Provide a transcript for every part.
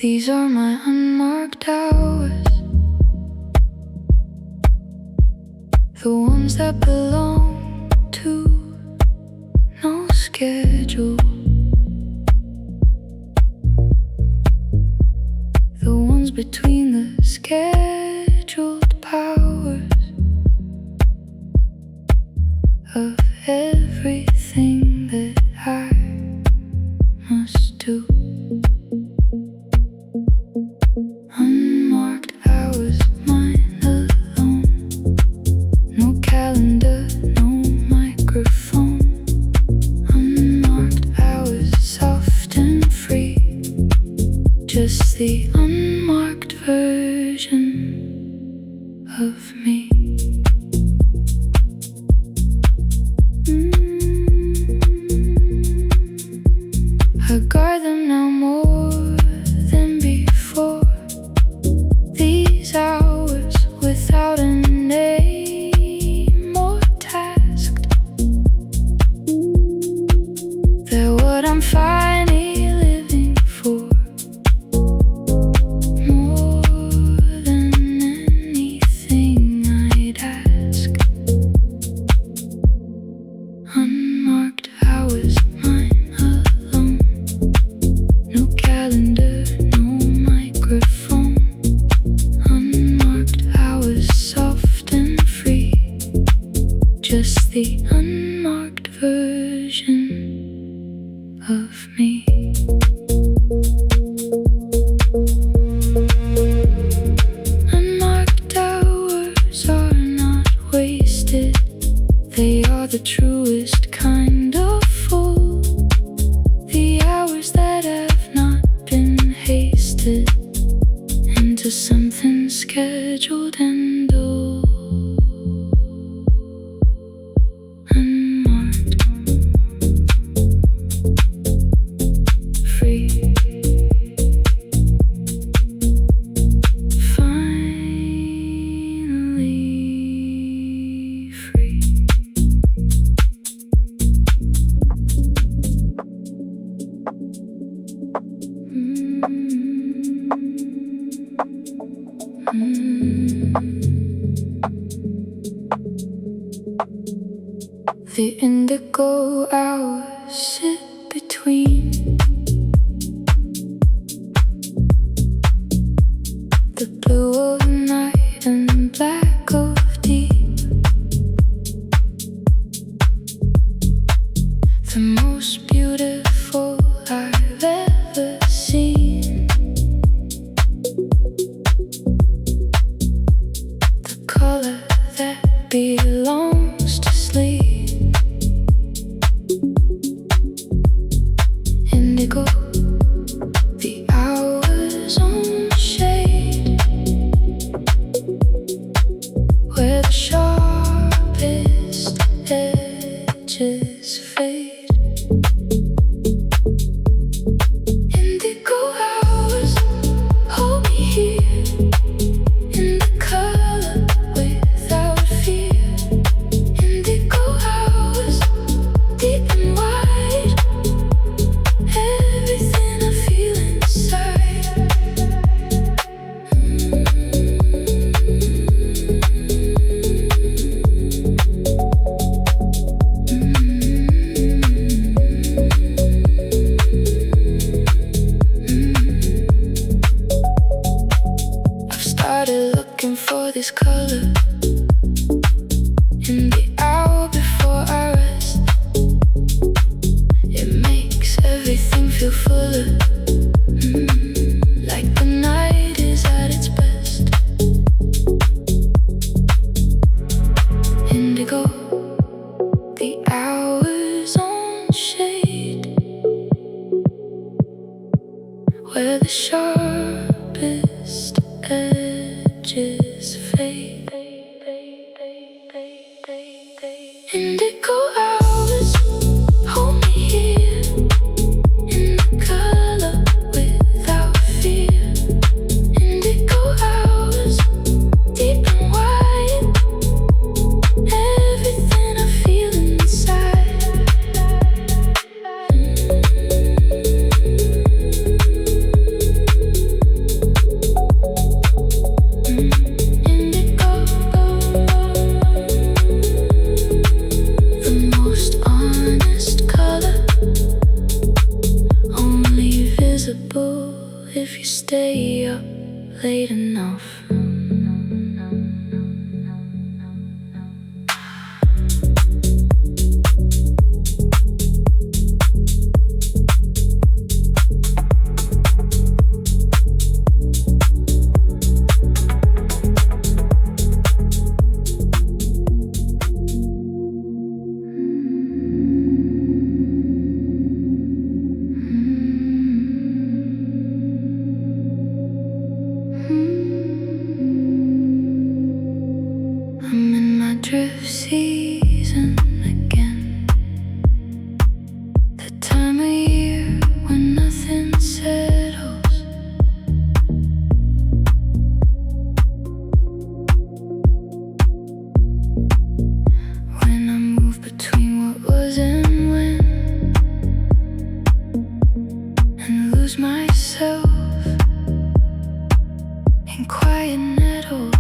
These are my unmarked hours, the ones that belong to no schedule, the ones between the scheduled powers of everything that I must do. Unmarked hours, mine alone. No calendar, no microphone. Unmarked hours, soft and free. Just the unmarked version of me. I guard them now more than before. These hours without a name or tasked, they're what I'm finally living for. More than anything I'd ask. Unmarked hours, mine alone. No calendar, no microphone. Unmarked hours, soft and free. Just the unmarked version of me. Unmarked hours are not wasted. They are the truest kind of full. The hours that have not been hasted into something scheduled and dull. Unmarked, free. Finally free. The indigo hours sit between the blue of night and black of deep. The most beautiful I've ever seen. The color that belongs to sleep. Indigo, the hour's own shade, where the sharpest edges fade. Indigo hours, hold me here in the color without fear. Indigo hours, deep and wide, everything I feel inside. I've started looking for this color in the hour before I rest. It makes everything feel fuller, like the night is at its best. Indigo, the hour's own shade, where the sharpest edges fade. Indigo hours, hold me here in the color without fear. Indigo hours, deep and wide, everything I feel inside. beautiful if you stay up late enough. I'm in my drift season again. The time of year when nothing settles. When I move between what was and when, and lose myself in quiet nettles.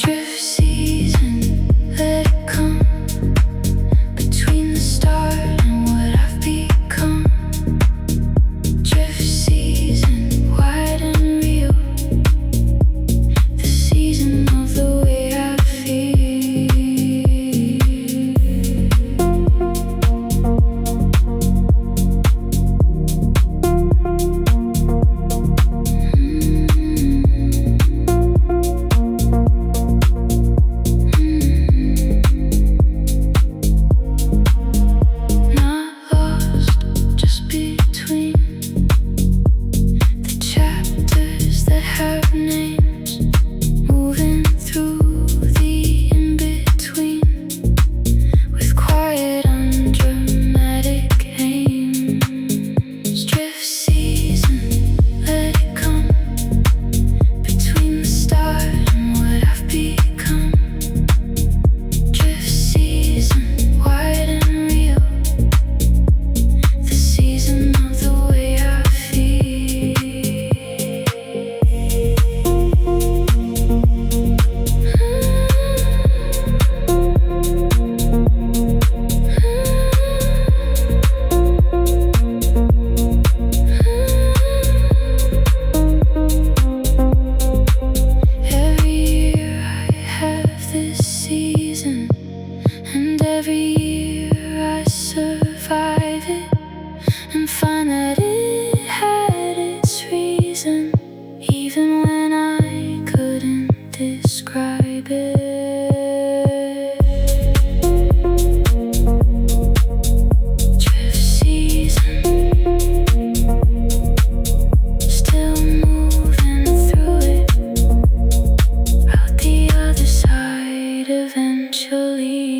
Drift season, let it come between the start and what I've become. Drift season, wide and real, the season of the way I feel. Not lost, just between the chapters that have names, moving through the in-between with quiet, undramatic aims. Drift season, let it come between the start and what I've become. Drift season, wide and real, the season of the way I feel. Every year I have this season, and every year I survive it and find that it had its reason, even when I couldn't describe it. Drift season, still moving through it, out the other side eventually.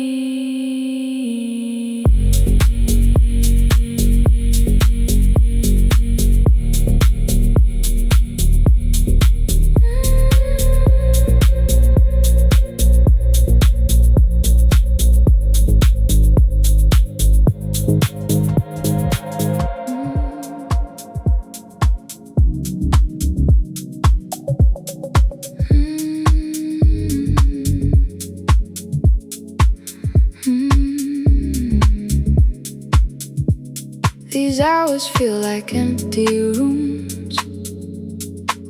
These hours feel like empty rooms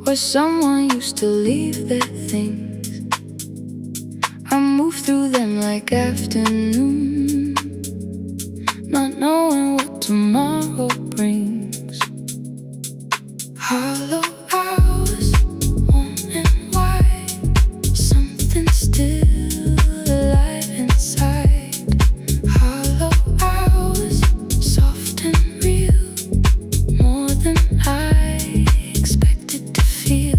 where someone used to leave their things. I move through them like afternoon, not knowing what tomorrow brings. Hollow hours, warm and wide, something still alive inside. Hollow hours, soft and real, more than I expected to feel.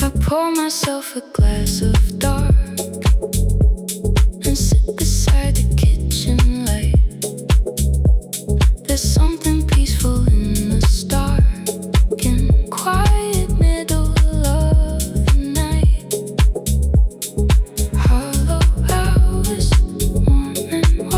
I pour myself a glass of dark and sit beside the kitchen light. There's something peaceful in the stark and quiet middle of the night. Hollow hours, warm and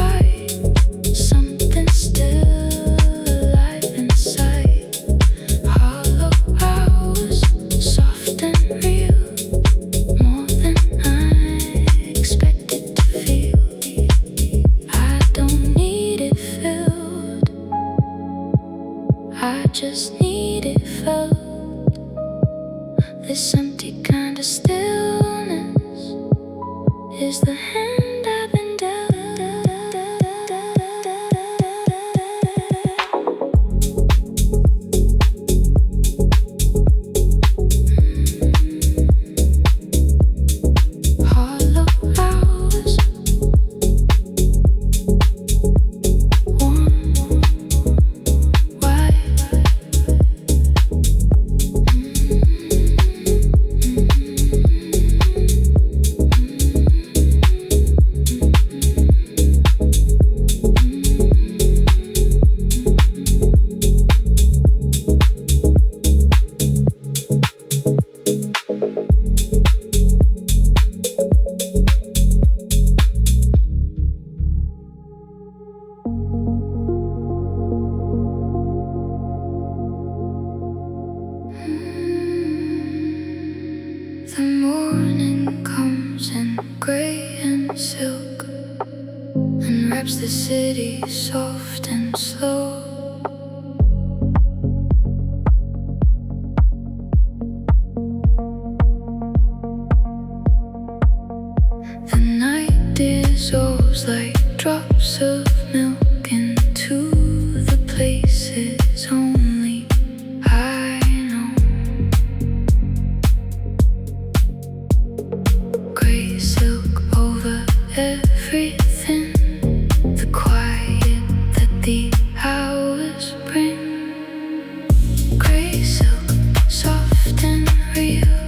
just need it felt. This empty kind of stillness is the hand I've been dealt. Hollow hours, warm, wide. The morning comes in gray and silk, unwraps the city soft and slow. The night dissolves like drops of milk into the places only I know. Gray silk over everything, the quiet that the hours bring. Gray silk, soft and real,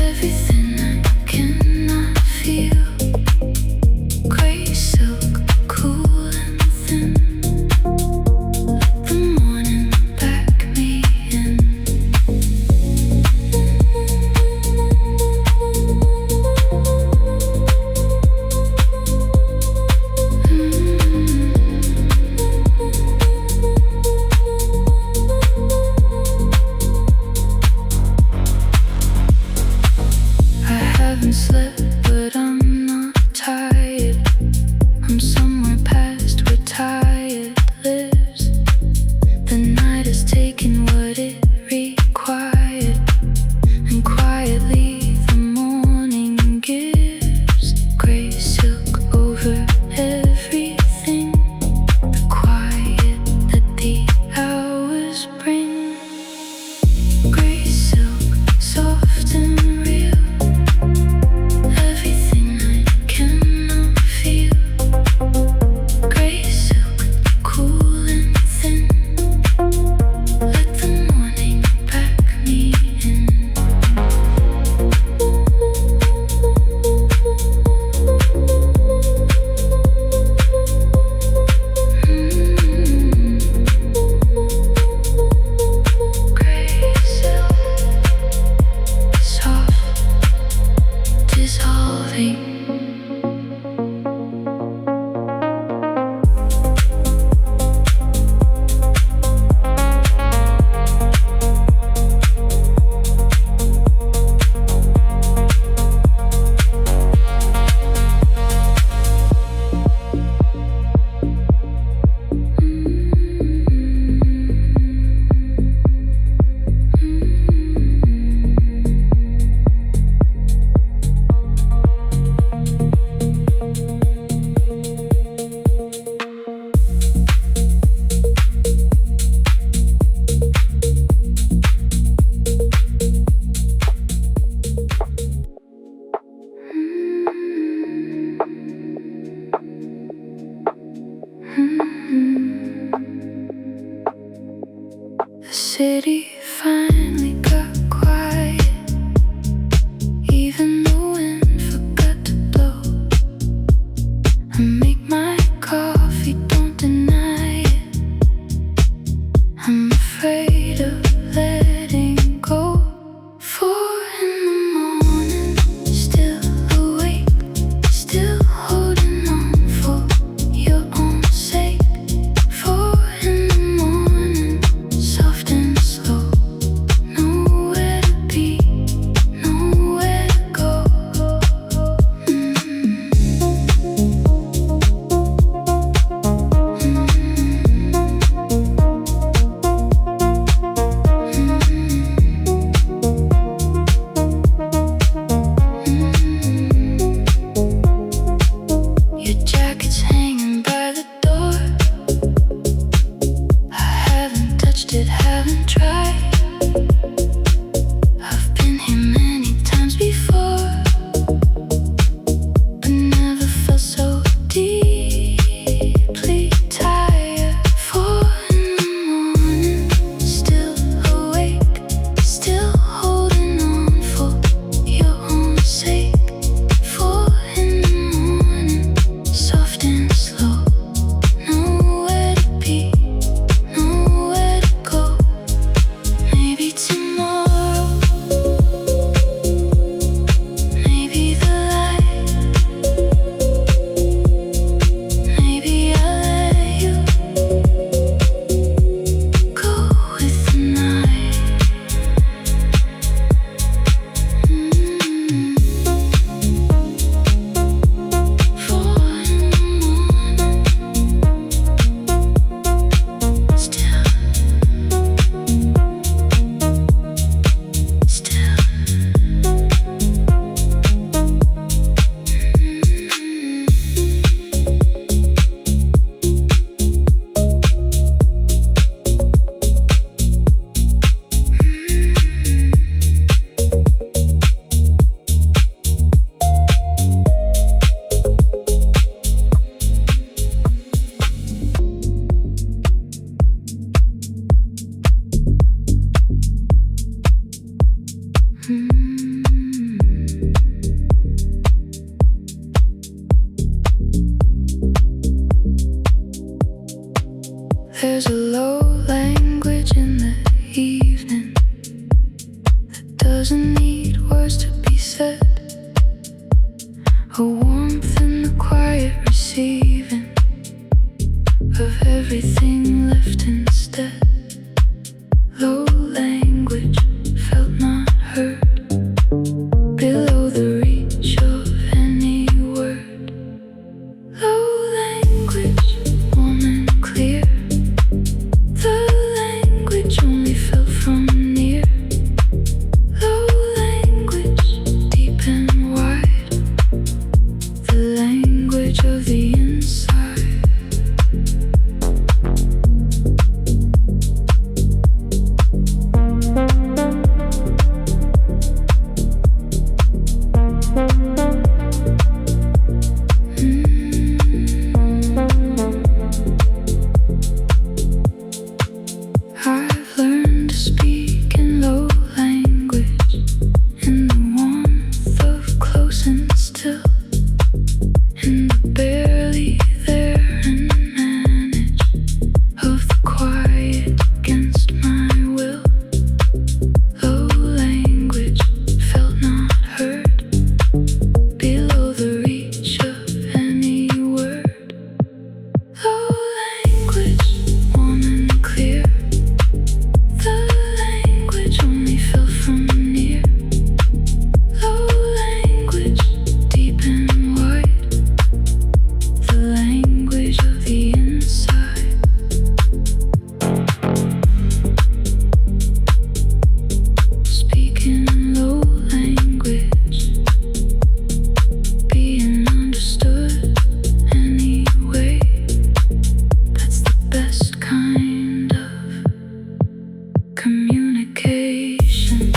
everything I cannot feel. Gray silk, cool and thin, let the morning pack me in. I haven't slept, but I'm not tired. I'm somewhere past where tired lives. The night has taken what it required, and quietly the morning gives. Gray silk over everything, the quiet that the hours bring. Gray silk, soft and real, everything I cannot feel. Gray silk, cool and thin, let the morning pack me in. Gray silk, soft, dissolving. The city finally got quiet, even the wind forgot to blow. I make my coffee, don't deny it. I'm afraid of letting go. 4 in the morning, still awake, still holding on for your own sake. 4 in the morning, soft and slow. There's a low language in the evening that doesn't need words to be said. A warmth in the quiet receiving of everything left instead. Low language felt not heard, below the reach of any word. Low language, warm and clear. The language only felt from near. Low language, deep and wide. The language of the inside. I've learned to speak in low language, in the warmth of close and still, in the barely there and manage of the quiet against my will. Low language felt not heard, below the reach of any word. Low language, warm and clear. The language only fell from near. Low language, deep and wide. The language of the inside. Speaking in low language, being understood anyway. That's the best kind of communication.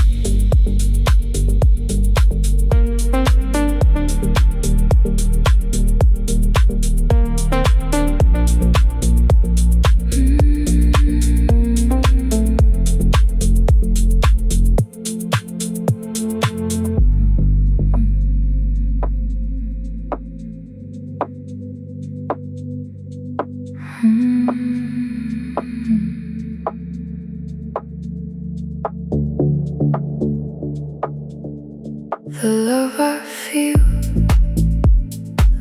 The love I feel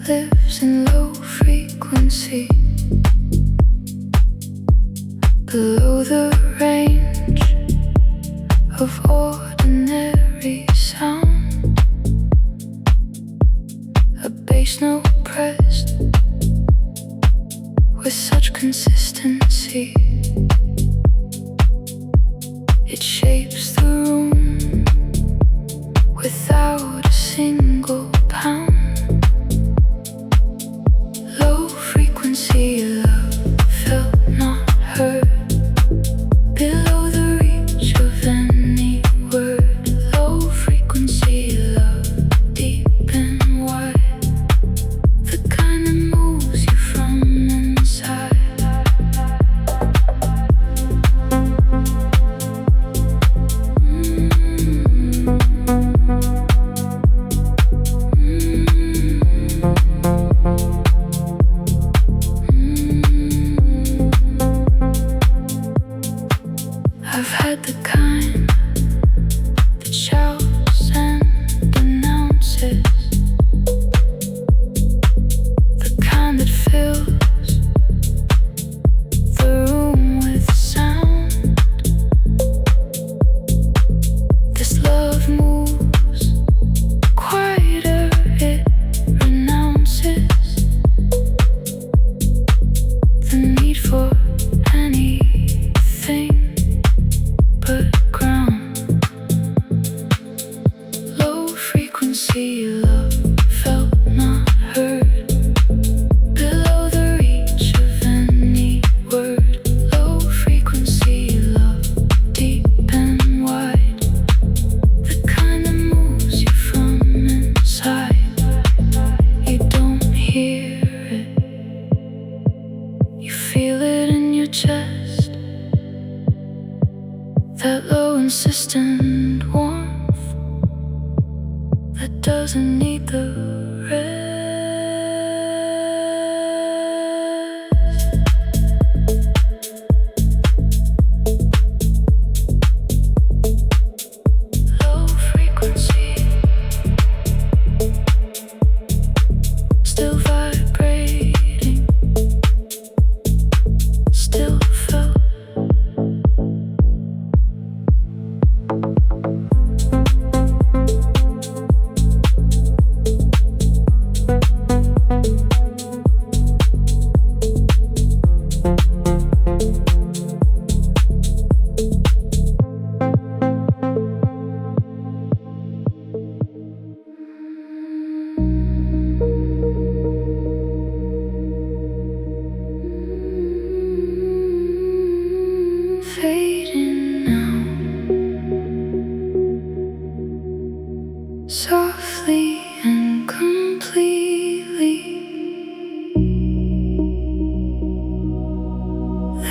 lives in low frequency, below the range of ordinary sound. A bass note pressed with such consistency, it shapes the room without a single pound. Low frequency love felt not heard, below the reach of any word. Low frequency love, deep and wide. The kind that moves you from inside. I've had the kind that shouts and announces, the kind that fills the room with sound. This love moves quieter, it renounces the need for anything but ground. Low frequency love felt not heard, below the reach of any word. Low frequency love, deep and wide. The kind that moves you from inside. You don't hear it, you feel it in your chest. That low insistent warmth that doesn't need the rest.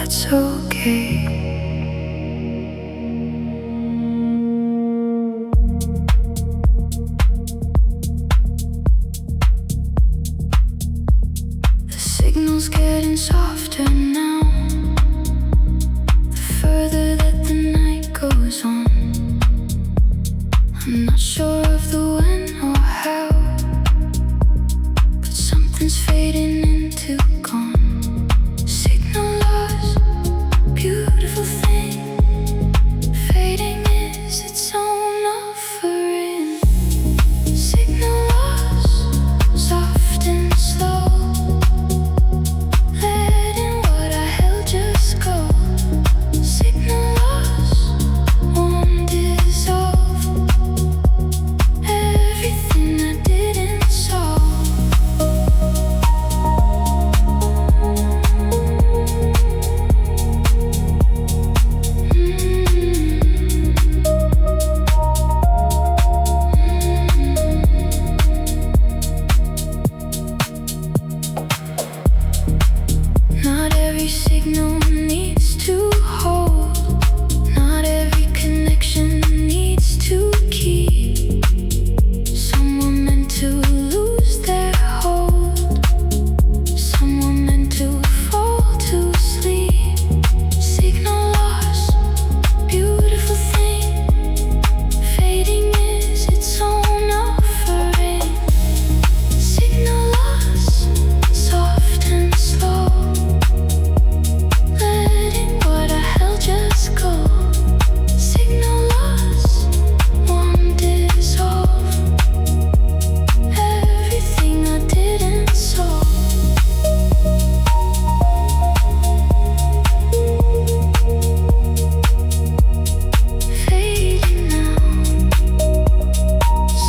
that's okay. The signal's getting softer now, the further that the night goes on. I'm not sure of the when or how, but something's fading into gone. Signal lost, beautiful thing. Fading is its own offering. Signal lost, soft and slow. Letting what I held just go. Signal lost, won't dissolve. Everything I didn't solve. Not every signal needs to hold. Not every connection needs to keep. Some were meant to lose their hold. Some were meant to fall to sleep. Signal lost, beautiful thing. Fading is its own offering. Signal lost, soft and slow. Letting what I held just go. Signal lost, won't dissolve. Everything I didn't solve. Fading now,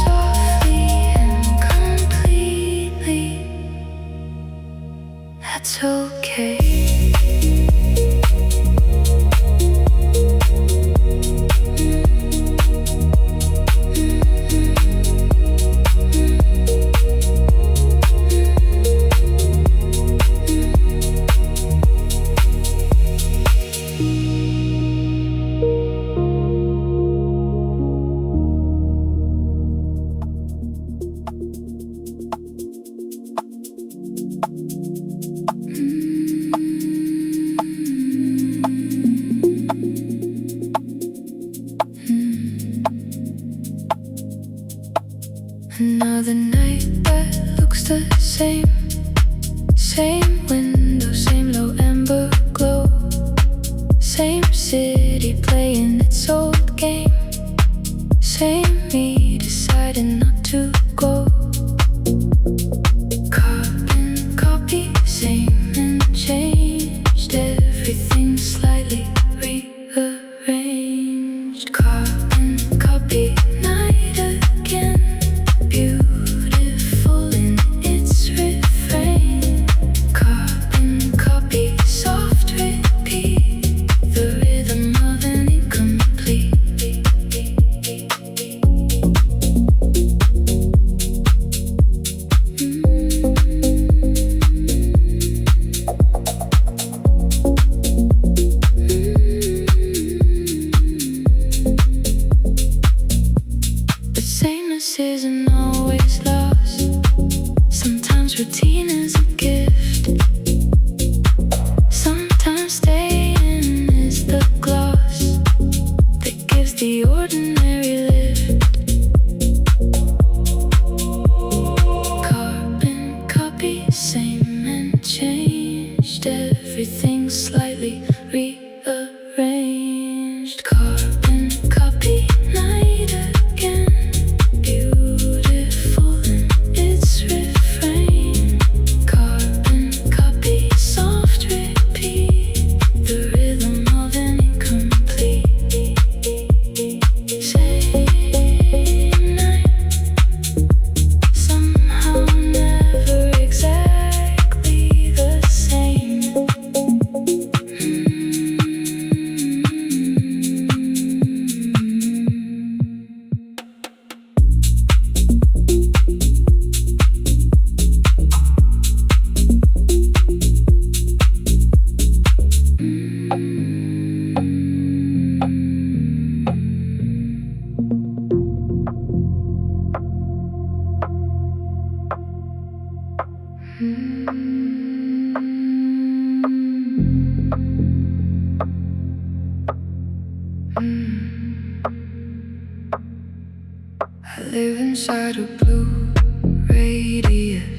softly and completely. That's okay. Another night that looks the same. Same window, same low amber glow. Same city playing its old game. Same me deciding not to go. Carbon copy, same and changed. Everything slightly rearranged. Carbon copy, night again. Beautiful in its refrain. Carbon copy, soft repeat. The rhythm of an incomplete. But sameness isn't always lost. Sometimes routine is a gift. Sometimes staying is the gloss that gives the ordinary lift. Carbon copy, same and changed. Everything slightly rearranged. Carbon copy, night again. Beautiful in its refrain. Carbon copy, soft repeat. The rhythm of an incomplete. Same night, somehow never exactly the same. inside a blue radius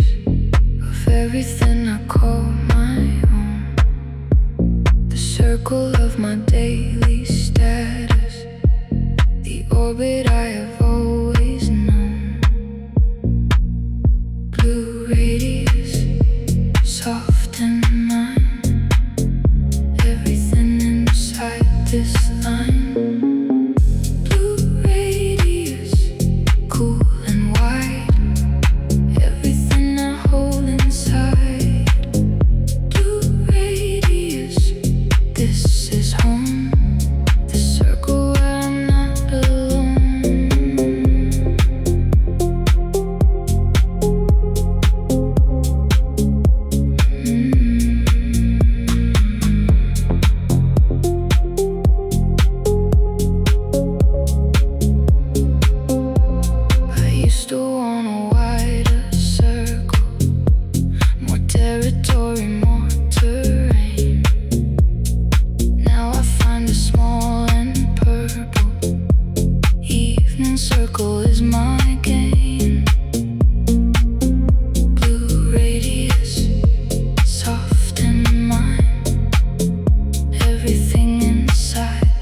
of everything I call my own. The circle of my daily status, the orbit I have always known. Blue radius, soft and mine, everything inside this line.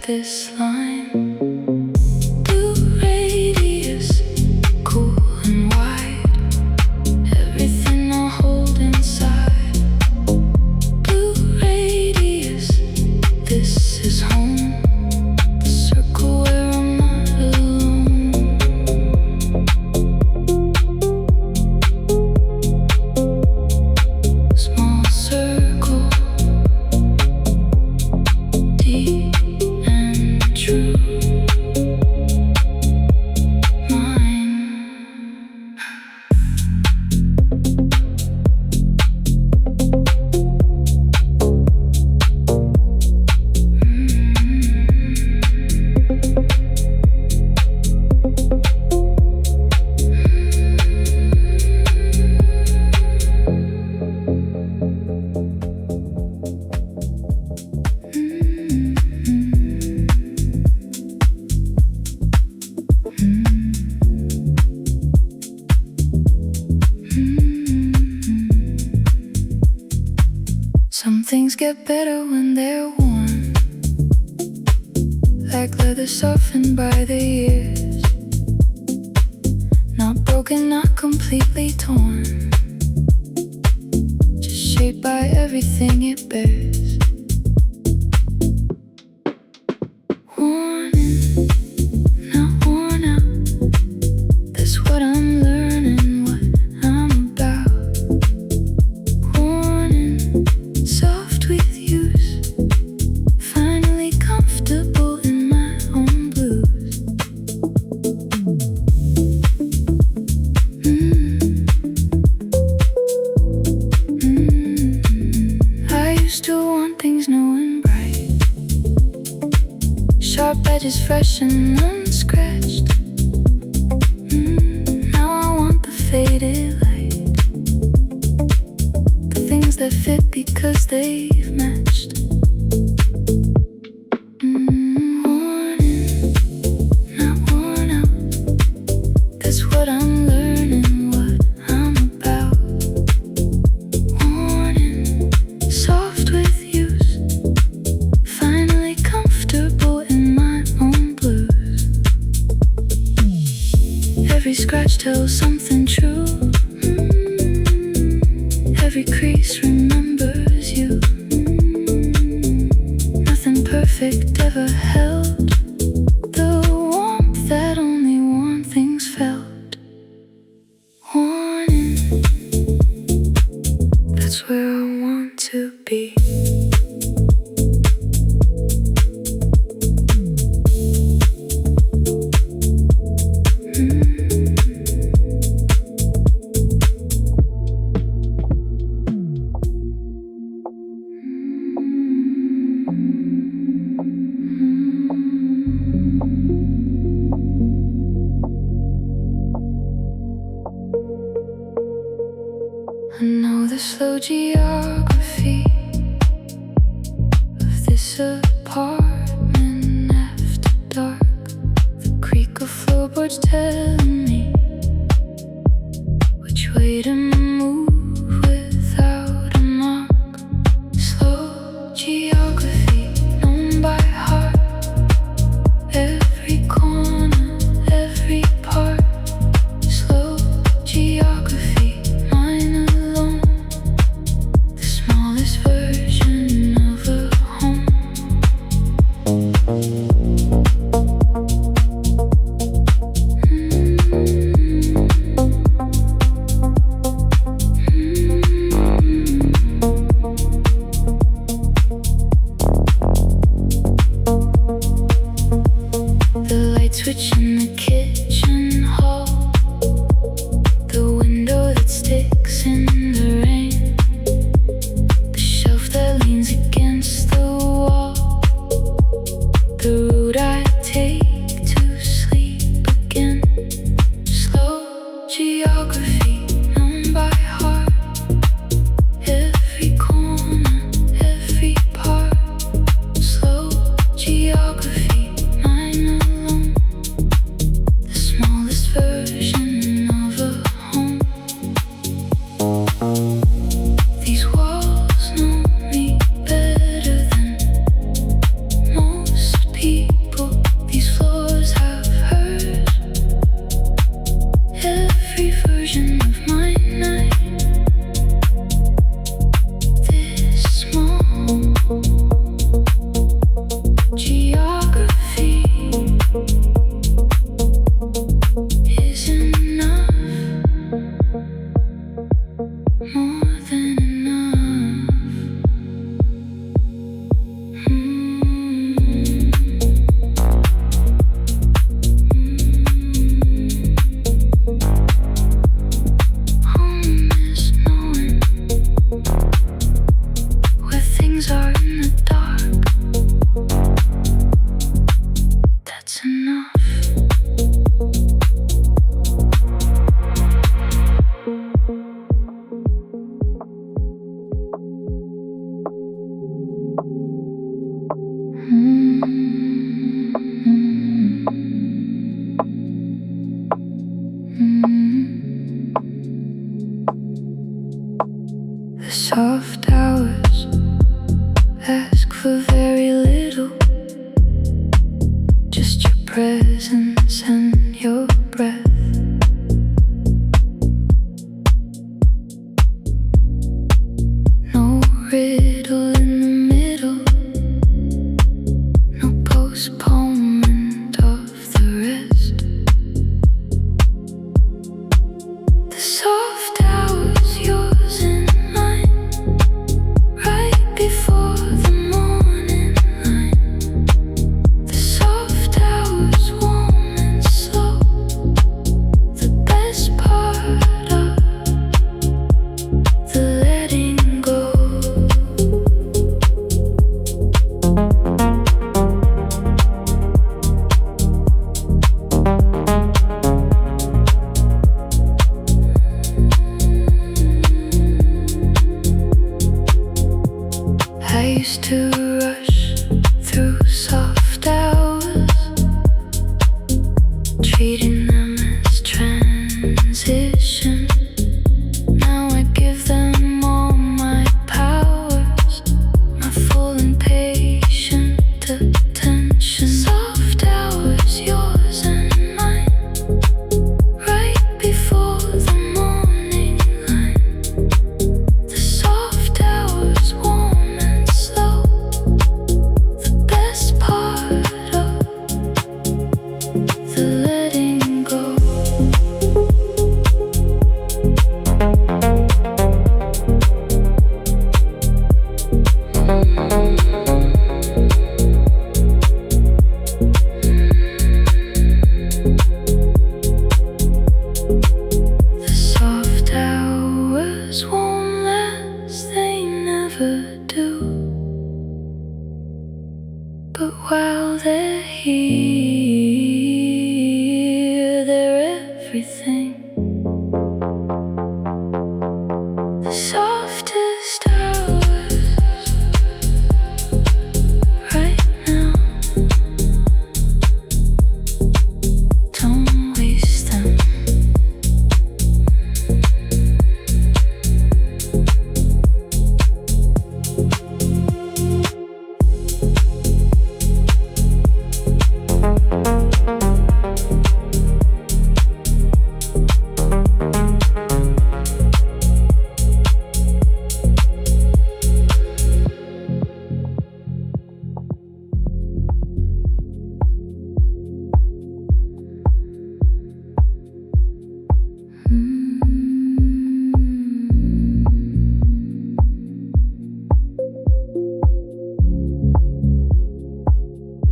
This line, blue radius, cool and wide, everything I hold inside. Blue radius, this is home, the circle where I'm not alone. Small circle, deep true mine. Some things get better when they're worn, like leather softened by the years. Not broken, not completely torn, just shaped by everything it bears. Worn in, not worn out, that's what I'm learning, what I'm about. Worn in, soft with use, finally comfortable in my own blues. I used to want things new and bright, sharp edges fresh and unscratched. Now I want the faded light, the things that fit because they've matched. Worn in, not worn out, that's what I'm learning, what I'm about. Worn in, soft with use, finally comfortable in my own blues. Every scratch tells something true, every crease remembers you. Nothing perfect ever held the warmth that only warm things felt. Worn in, that's where I want to be. I know the slow geography of this apartment after dark. The creak of floorboards telling me for very little, just your presence and your breath. No riddle in the middle, no postponement of the rest. The soft hours, yours and mine, right before the morning line. The soft hours, warm and slow, the best part of the letting go. I used to rush through soft hours, treating them as transition. Now I give them all my powers, my full and patient attention. Soft hours, yours and mine, right before the morning line. The soft hours, warm and slow, the best part of the letting go. The soft hours won't last, they never do. But while they're here, they're everything. The softest hours right now, don't waste them.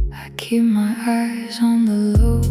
I keep my eyes on the low.